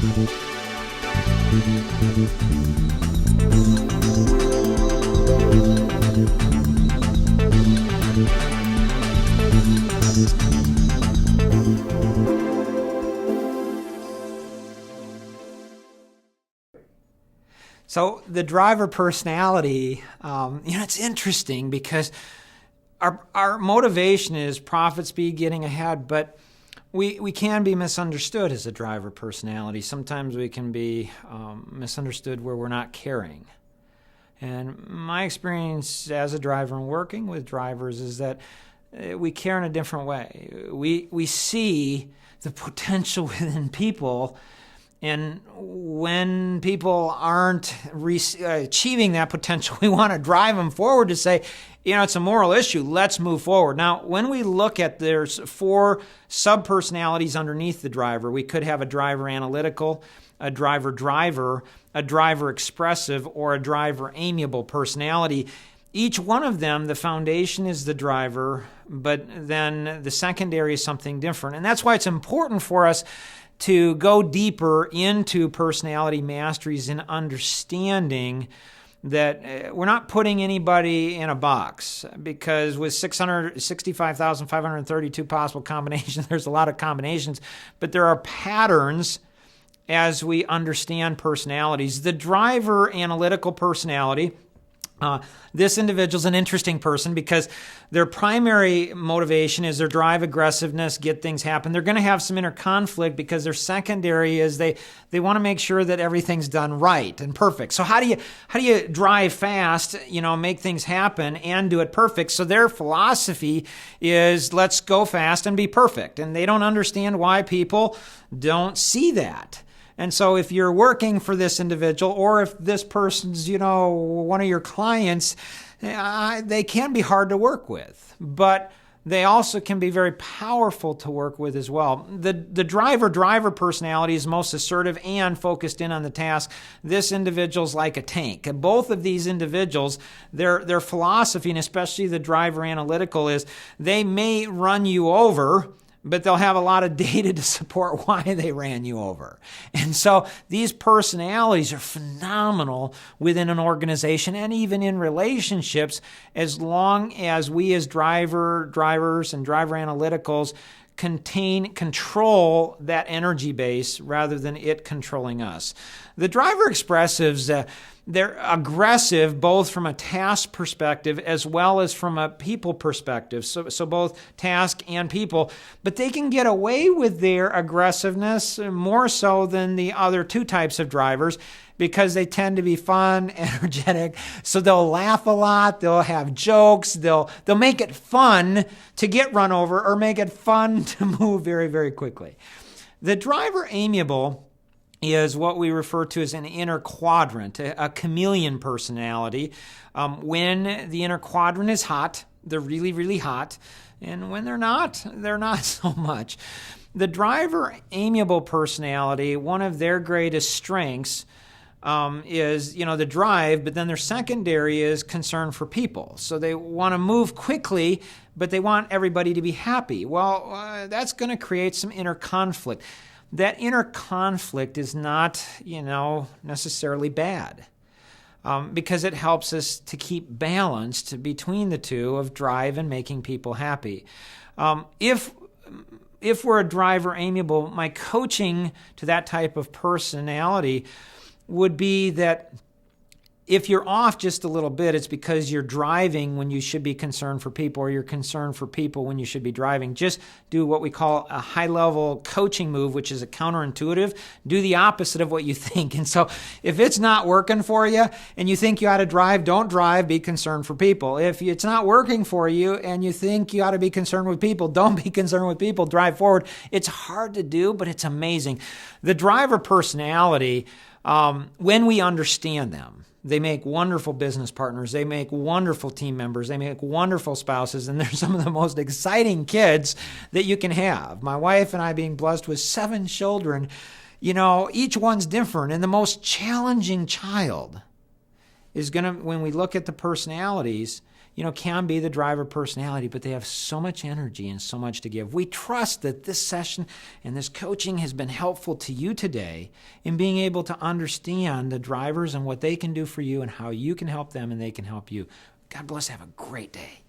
So the driver personality, it's interesting because our motivation is profit, speed, getting ahead, but we can be misunderstood as a driver personality. Sometimes we can be misunderstood where we're not caring. And my experience as a driver and working with drivers is that we care in a different way. We see the potential within people, and when people aren't achieving that potential, we want to drive them forward to say, it's a moral issue. Let's move forward. Now, when we look at there's 4 sub-personalities underneath the driver. We could have a driver analytical, a driver, a driver expressive, or a driver amiable personality. Each one of them, the foundation is the driver, but then the secondary is something different. And that's why it's important for us to go deeper into personality masteries and understanding that we're not putting anybody in a box, because with 665,532 possible combinations, there's a lot of combinations, but there are patterns as we understand personalities. The driver analytical personality, this individual's an interesting person because their primary motivation is their drive, aggressiveness, get things happen. They're going to have some inner conflict because their secondary is they want to make sure that everything's done right and perfect. So how do you drive fast, make things happen and do it perfect? So their philosophy is let's go fast and be perfect. And they don't understand why people don't see that. And so if you're working for this individual, or if this person's, one of your clients, they can be hard to work with, but they also can be very powerful to work with as well. The driver personality is most assertive and focused in on the task. This individual's like a tank. And both of these individuals, their philosophy, and especially the driver analytical, is they may run you over, but they'll have a lot of data to support why they ran you over. And so these personalities are phenomenal within an organization and even in relationships, as long as we as drivers and driver analyticals control that energy base rather than it controlling us. The driver expressives, they're aggressive both from a task perspective as well as from a people perspective, so both task and people. But they can get away with their aggressiveness more so than the other 2 types of drivers because they tend to be fun, energetic, so they'll laugh a lot, they'll have jokes, they'll make it fun to get run over or make it fun to move very, very quickly. The driver amiable is what we refer to as an inner quadrant, a chameleon personality. When the inner quadrant is hot, they're really, really hot. And when they're not so much. The driver amiable personality, one of their greatest strengths is, the drive, but then their secondary is concern for people. So they want to move quickly, but they want everybody to be happy. Well, that's going to create some inner conflict. That inner conflict is not, necessarily bad, because it helps us to keep balanced between the two of drive and making people happy. If we're a driver amiable, my coaching to that type of personality would be that if you're off just a little bit, it's because you're driving when you should be concerned for people, or you're concerned for people when you should be driving. Just do what we call a high-level coaching move, which is a counterintuitive. Do the opposite of what you think. And so if it's not working for you and you think you ought to drive, don't drive, be concerned for people. If it's not working for you and you think you ought to be concerned with people, don't be concerned with people, drive forward. It's hard to do, but it's amazing. The driver personality, when we understand them, they make wonderful business partners. They make wonderful team members. They make wonderful spouses. And they're some of the most exciting kids that you can have. My wife and I, being blessed with 7 children, each one's different. And the most challenging child is when we look at the personalities, can be the driver personality, but they have so much energy and so much to give. We trust that this session and this coaching has been helpful to you today in being able to understand the drivers and what they can do for you and how you can help them and they can help you. God bless. Have a great day.